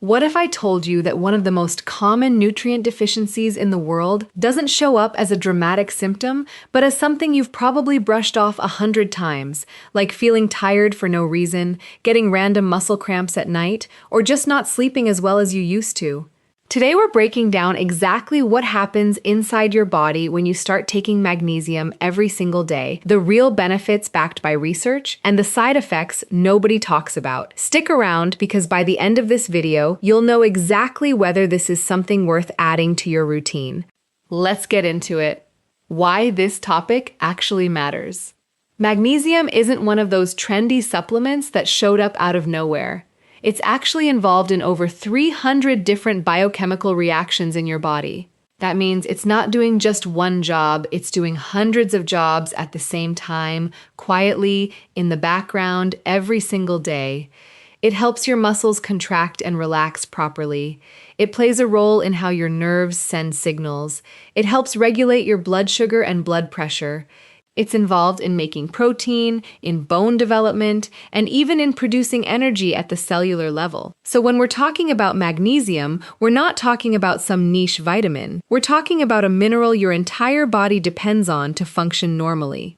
What if I told you that one of the most common nutrient deficiencies in the world doesn't show up as a dramatic symptom, but as something you've probably brushed off 100 times, like feeling tired for no reason, getting random muscle cramps at night, or just not sleeping as well as you used to? Today we're breaking down exactly what happens inside your body when you start taking magnesium every single day, the real benefits backed by research, and the side effects nobody talks about. Stick around because by the end of this video, you'll know exactly whether this is something worth adding to your routine. Let's get into it. Why this topic actually matters. Magnesium isn't one of those trendy supplements that showed up out of nowhere. It's actually involved in over 300 different biochemical reactions in your body. That means it's not doing just one job, it's doing hundreds of jobs at the same time, quietly, in the background, every single day. It helps your muscles contract and relax properly. It plays a role in how your nerves send signals. It helps regulate your blood sugar and blood pressure. It's involved in making protein, in bone development, and even in producing energy at the cellular level. So when we're talking about magnesium, we're not talking about some niche vitamin. We're talking about a mineral your entire body depends on to function normally.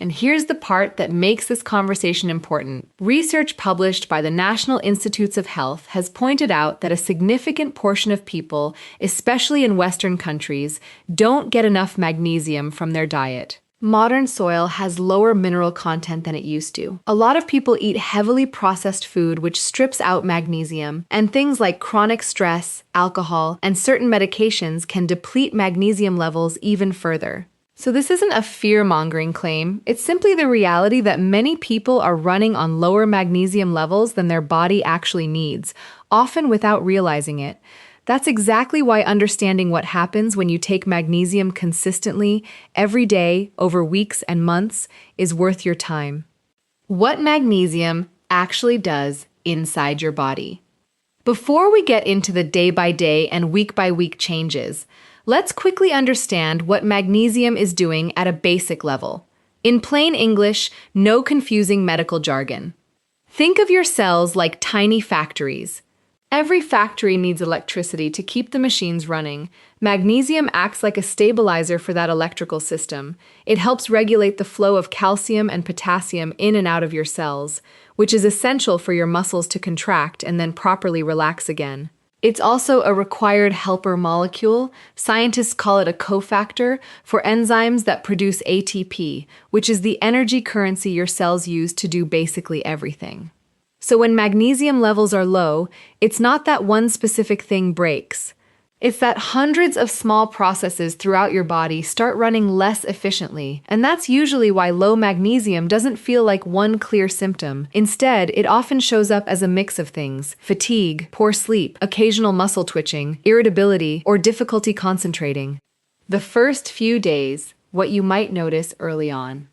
And here's the part that makes this conversation important. Research published by the National Institutes of Health has pointed out that a significant portion of people, especially in Western countries, don't get enough magnesium from their diet. Modern soil has lower mineral content than it used to. A lot of people eat heavily processed food which strips out magnesium, and things like chronic stress, alcohol, and certain medications can deplete magnesium levels even further. So this isn't a fear-mongering claim, it's simply the reality that many people are running on lower magnesium levels than their body actually needs, often without realizing it. That's exactly why understanding what happens when you take magnesium consistently, every day, over weeks and months, is worth your time. What magnesium actually does inside your body. Before we get into the day-by-day and week-by-week changes, let's quickly understand what magnesium is doing at a basic level. In plain English, no confusing medical jargon. Think of your cells like tiny factories. Every factory needs electricity to keep the machines running. Magnesium acts like a stabilizer for that electrical system. It helps regulate the flow of calcium and potassium in and out of your cells, which is essential for your muscles to contract and then properly relax again. It's also a required helper molecule. Scientists call it a cofactor for enzymes that produce ATP, which is the energy currency your cells use to do basically everything. So when magnesium levels are low, it's not that one specific thing breaks. It's that hundreds of small processes throughout your body start running less efficiently, and that's usually why low magnesium doesn't feel like one clear symptom. Instead, it often shows up as a mix of things: fatigue, poor sleep, occasional muscle twitching, irritability, or difficulty concentrating. The first few days, what you might notice early on.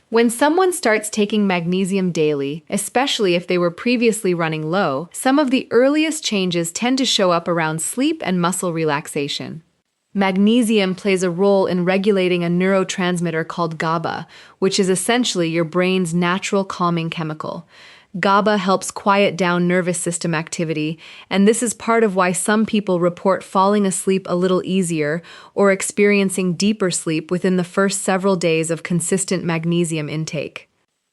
When someone starts taking magnesium daily, especially if they were previously running low, some of the earliest changes tend to show up around sleep and muscle relaxation. Magnesium plays a role in regulating a neurotransmitter called GABA, which is essentially your brain's natural calming chemical. GABA helps quiet down nervous system activity, and this is part of why some people report falling asleep a little easier or experiencing deeper sleep within the first several days of consistent magnesium intake.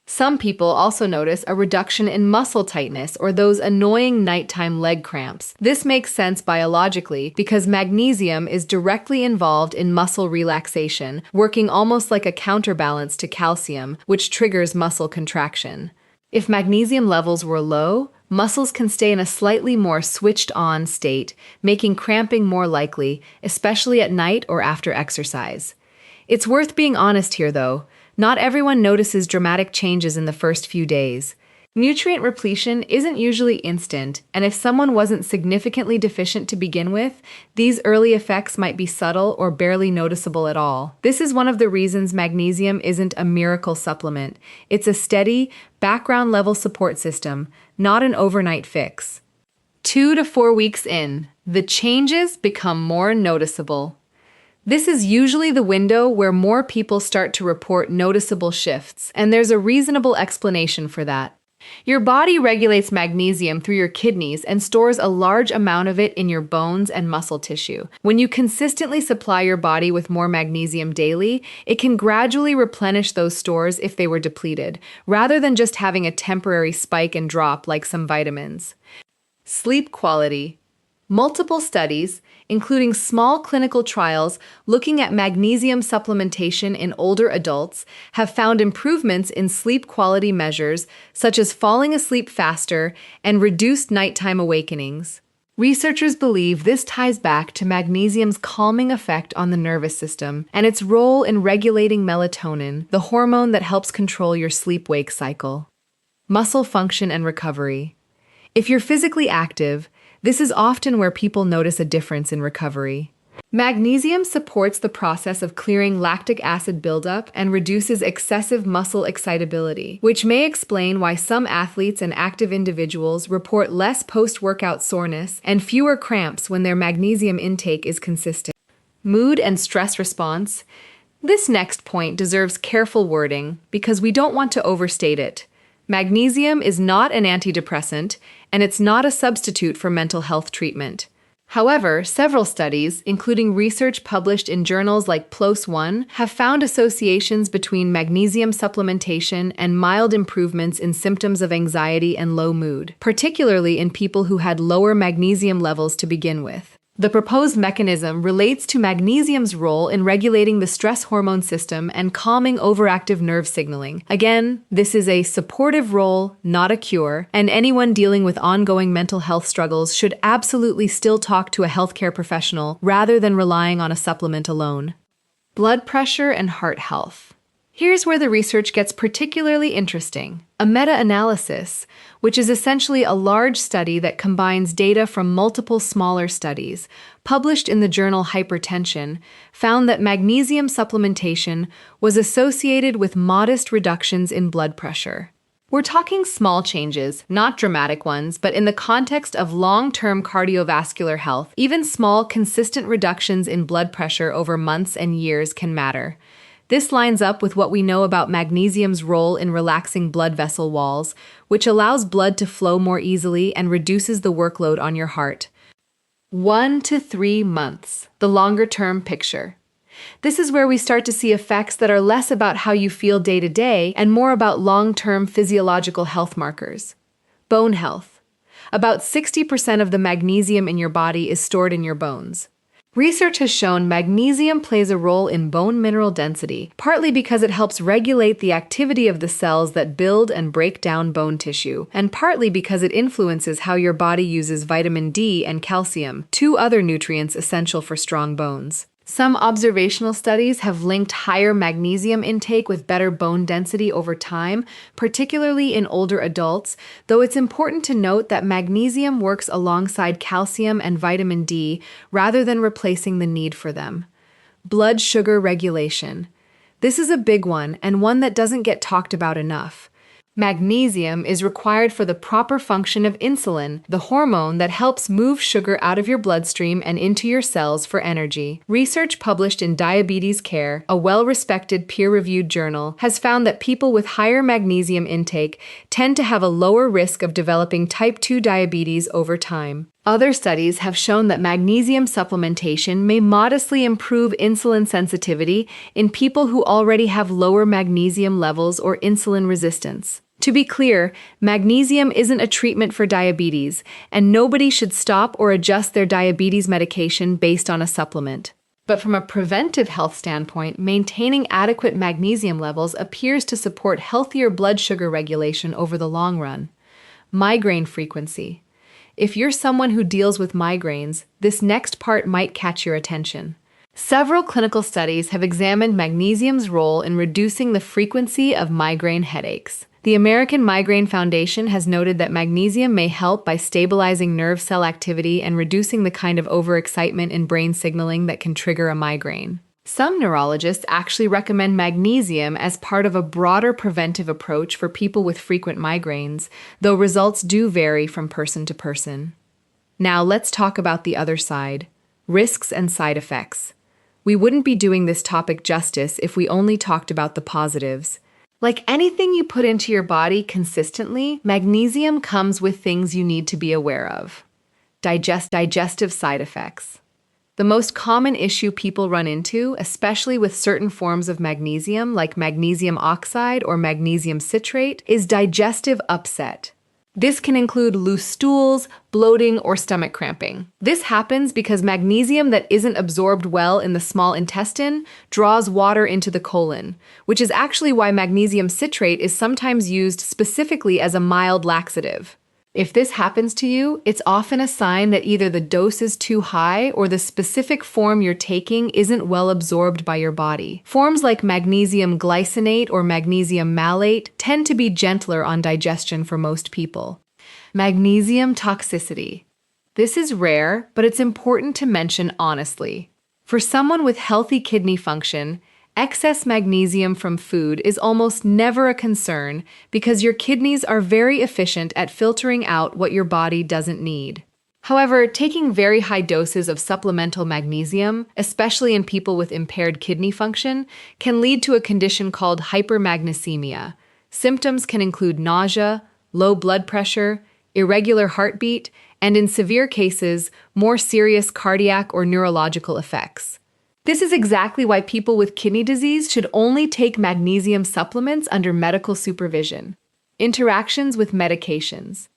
Some people also notice a reduction in muscle tightness or those annoying nighttime leg cramps. This makes sense biologically because magnesium is directly involved in muscle relaxation, working almost like a counterbalance to calcium, which triggers muscle contraction. If magnesium levels were low, muscles can stay in a slightly more switched-on state, making cramping more likely, especially at night or after exercise. It's worth being honest here, though. Not everyone notices dramatic changes in the first few days. Nutrient repletion isn't usually instant, and if someone wasn't significantly deficient to begin with, these early effects might be subtle or barely noticeable at all. This is one of the reasons magnesium isn't a miracle supplement. It's a steady, background-level support system, not an overnight fix. 2 to 4 weeks in, the changes become more noticeable. This is usually the window where more people start to report noticeable shifts, and there's a reasonable explanation for that. Your body regulates magnesium through your kidneys and stores a large amount of it in your bones and muscle tissue. When you consistently supply your body with more magnesium daily, it can gradually replenish those stores if they were depleted, rather than just having a temporary spike and drop like some vitamins. Sleep quality. Multiple studies, including small clinical trials looking at magnesium supplementation in older adults, have found improvements in sleep quality measures such as falling asleep faster and reduced nighttime awakenings. Researchers believe this ties back to magnesium's calming effect on the nervous system and its role in regulating melatonin, the hormone that helps control your sleep-wake cycle. Muscle function and recovery. If you're physically active, this is often where people notice a difference in recovery. Magnesium supports the process of clearing lactic acid buildup and reduces excessive muscle excitability, which may explain why some athletes and active individuals report less post-workout soreness and fewer cramps when their magnesium intake is consistent. Mood and stress response. This next point deserves careful wording because we don't want to overstate it. Magnesium is not an antidepressant, and it's not a substitute for mental health treatment. However, several studies, including research published in journals like PLOS ONE, have found associations between magnesium supplementation and mild improvements in symptoms of anxiety and low mood, particularly in people who had lower magnesium levels to begin with. The proposed mechanism relates to magnesium's role in regulating the stress hormone system and calming overactive nerve signaling. Again, this is a supportive role, not a cure, and anyone dealing with ongoing mental health struggles should absolutely still talk to a healthcare professional rather than relying on a supplement alone. Blood pressure and heart health. Here's where the research gets particularly interesting. A meta-analysis, which is essentially a large study that combines data from multiple smaller studies, published in the journal Hypertension, found that magnesium supplementation was associated with modest reductions in blood pressure. We're talking small changes, not dramatic ones, but in the context of long-term cardiovascular health, even small, consistent reductions in blood pressure over months and years can matter. This lines up with what we know about magnesium's role in relaxing blood vessel walls, which allows blood to flow more easily and reduces the workload on your heart. 1 to 3 months, the longer-term picture. This is where we start to see effects that are less about how you feel day to day and more about long-term physiological health markers. Bone health. About 60% of the magnesium in your body is stored in your bones. Research has shown magnesium plays a role in bone mineral density, partly because it helps regulate the activity of the cells that build and break down bone tissue, and partly because it influences how your body uses vitamin D and calcium, two other nutrients essential for strong bones. Some observational studies have linked higher magnesium intake with better bone density over time, particularly in older adults, though it's important to note that magnesium works alongside calcium and vitamin D rather than replacing the need for them. Blood sugar regulation. This is a big one and one that doesn't get talked about enough. Magnesium is required for the proper function of insulin, the hormone that helps move sugar out of your bloodstream and into your cells for energy. Research published in Diabetes Care, a well-respected peer-reviewed journal, has found that people with higher magnesium intake tend to have a lower risk of developing type 2 diabetes over time. Other studies have shown that magnesium supplementation may modestly improve insulin sensitivity in people who already have lower magnesium levels or insulin resistance. To be clear, magnesium isn't a treatment for diabetes, and nobody should stop or adjust their diabetes medication based on a supplement. But from a preventive health standpoint, maintaining adequate magnesium levels appears to support healthier blood sugar regulation over the long run. Migraine frequency. If you're someone who deals with migraines, this next part might catch your attention. Several clinical studies have examined magnesium's role in reducing the frequency of migraine headaches. The American Migraine Foundation has noted that magnesium may help by stabilizing nerve cell activity and reducing the kind of overexcitement in brain signaling that can trigger a migraine. Some neurologists actually recommend magnesium as part of a broader preventive approach for people with frequent migraines, though results do vary from person to person. Now let's talk about the other side, risks and side effects. We wouldn't be doing this topic justice if we only talked about the positives. Like anything you put into your body consistently, magnesium comes with things you need to be aware of. Digestive side effects. The most common issue people run into, especially with certain forms of magnesium like magnesium oxide or magnesium citrate, is digestive upset. This can include loose stools, bloating, or stomach cramping. This happens because magnesium that isn't absorbed well in the small intestine draws water into the colon, which is actually why magnesium citrate is sometimes used specifically as a mild laxative. If this happens to you, it's often a sign that either the dose is too high or the specific form you're taking isn't well absorbed by your body. Forms like magnesium glycinate or magnesium malate tend to be gentler on digestion for most people. Magnesium toxicity. This is rare, but it's important to mention honestly. For someone with healthy kidney function, excess magnesium from food is almost never a concern because your kidneys are very efficient at filtering out what your body doesn't need. However, taking very high doses of supplemental magnesium, especially in people with impaired kidney function, can lead to a condition called hypermagnesemia. Symptoms can include nausea, low blood pressure, irregular heartbeat, and in severe cases, more serious cardiac or neurological effects. This is exactly why people with kidney disease should only take magnesium supplements under medical supervision. Interactions with medications.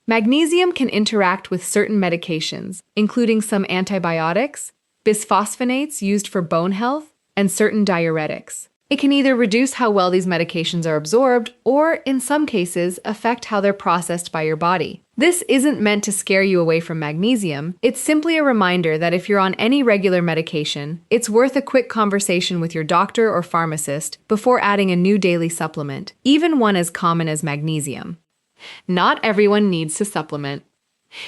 Magnesium can interact with certain medications, including some antibiotics, bisphosphonates used for bone health, and certain diuretics. It can either reduce how well these medications are absorbed or, in some cases, affect how they're processed by your body. This isn't meant to scare you away from magnesium. It's simply a reminder that if you're on any regular medication, it's worth a quick conversation with your doctor or pharmacist before adding a new daily supplement, even one as common as magnesium. Not everyone needs to supplement.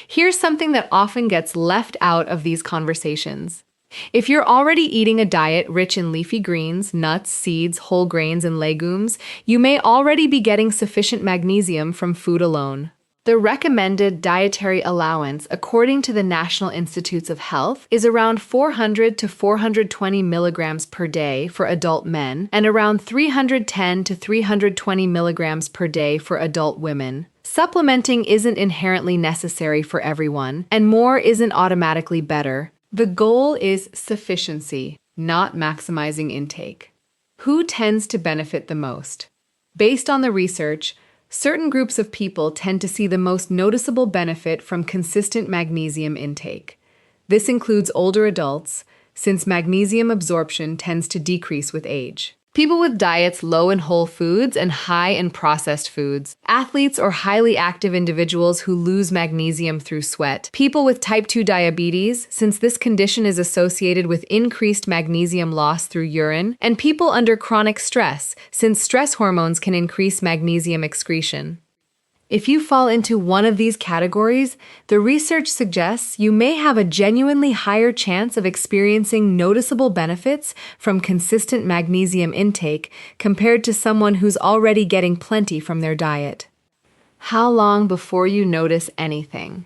Here's something that often gets left out of these conversations. If you're already eating a diet rich in leafy greens, nuts, seeds, whole grains, and legumes, you may already be getting sufficient magnesium from food alone. The recommended dietary allowance, according to the National Institutes of Health, is around 400 to 420 milligrams per day for adult men and around 310 to 320 milligrams per day for adult women. Supplementing isn't inherently necessary for everyone, and more isn't automatically better. The goal is sufficiency, not maximizing intake. Who tends to benefit the most? Based on the research, certain groups of people tend to see the most noticeable benefit from consistent magnesium intake. This includes older adults, since magnesium absorption tends to decrease with age. People with diets low in whole foods and high in processed foods, athletes or highly active individuals who lose magnesium through sweat, people with type 2 diabetes, since this condition is associated with increased magnesium loss through urine, and people under chronic stress, since stress hormones can increase magnesium excretion. If you fall into one of these categories, the research suggests you may have a genuinely higher chance of experiencing noticeable benefits from consistent magnesium intake compared to someone who's already getting plenty from their diet. How long before you notice anything?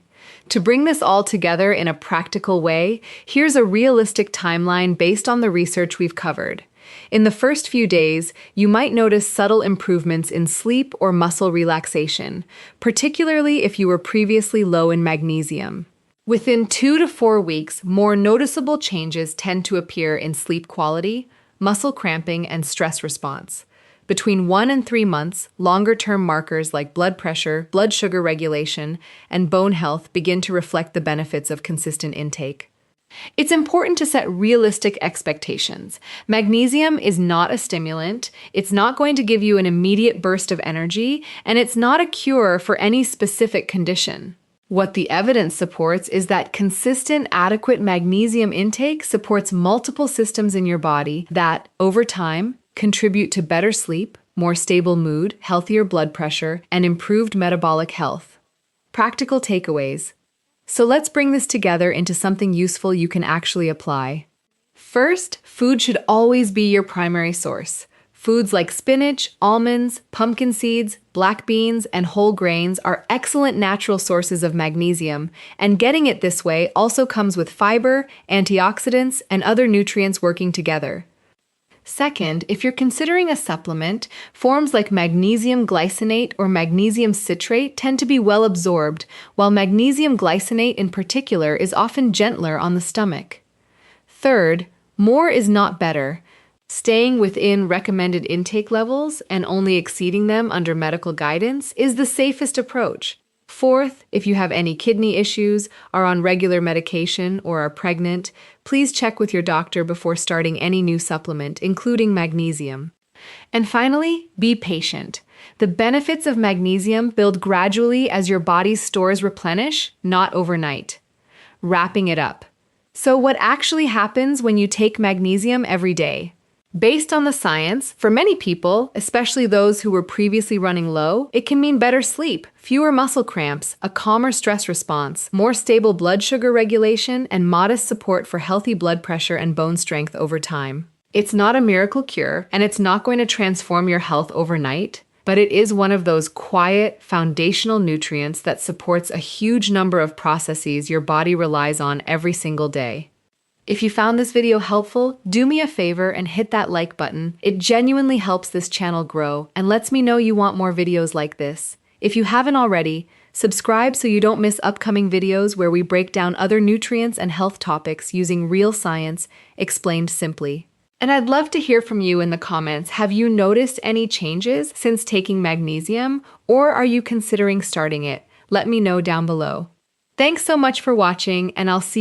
To bring this all together in a practical way, here's a realistic timeline based on the research we've covered. In the first few days, you might notice subtle improvements in sleep or muscle relaxation, particularly if you were previously low in magnesium. Within 2 to 4 weeks, more noticeable changes tend to appear in sleep quality, muscle cramping, and stress response. Between 1 and 3 months, longer-term markers like blood pressure, blood sugar regulation, and bone health begin to reflect the benefits of consistent intake. It's important to set realistic expectations. Magnesium is not a stimulant, it's not going to give you an immediate burst of energy, and it's not a cure for any specific condition. What the evidence supports is that consistent, adequate magnesium intake supports multiple systems in your body that, over time, contribute to better sleep, more stable mood, healthier blood pressure, and improved metabolic health. Practical takeaways. So let's bring this together into something useful you can actually apply. First, food should always be your primary source. Foods like spinach, almonds, pumpkin seeds, black beans, and whole grains are excellent natural sources of magnesium, and getting it this way also comes with fiber, antioxidants, and other nutrients working together. Second, if you're considering a supplement, forms like magnesium glycinate or magnesium citrate tend to be well absorbed, while magnesium glycinate in particular is often gentler on the stomach. Third, more is not better. Staying within recommended intake levels and only exceeding them under medical guidance is the safest approach. Fourth, if you have any kidney issues, are on regular medication, or are pregnant, please check with your doctor before starting any new supplement, including magnesium. And finally, be patient. The benefits of magnesium build gradually as your body's stores replenish, not overnight. Wrapping it up. So what actually happens when you take magnesium every day? Based on the science, for many people, especially those who were previously running low, it can mean better sleep, fewer muscle cramps, a calmer stress response, more stable blood sugar regulation, and modest support for healthy blood pressure and bone strength over time. It's not a miracle cure, and it's not going to transform your health overnight, but it is one of those quiet, foundational nutrients that supports a huge number of processes your body relies on every single day. If you found this video helpful, do me a favor and hit that like button. It genuinely helps this channel grow and lets me know you want more videos like this. If you haven't already, subscribe so you don't miss upcoming videos where we break down other nutrients and health topics using real science explained simply. And I'd love to hear from you in the comments. Have you noticed any changes since taking magnesium, or are you considering starting it? Let me know down below. Thanks so much for watching, and I'll see you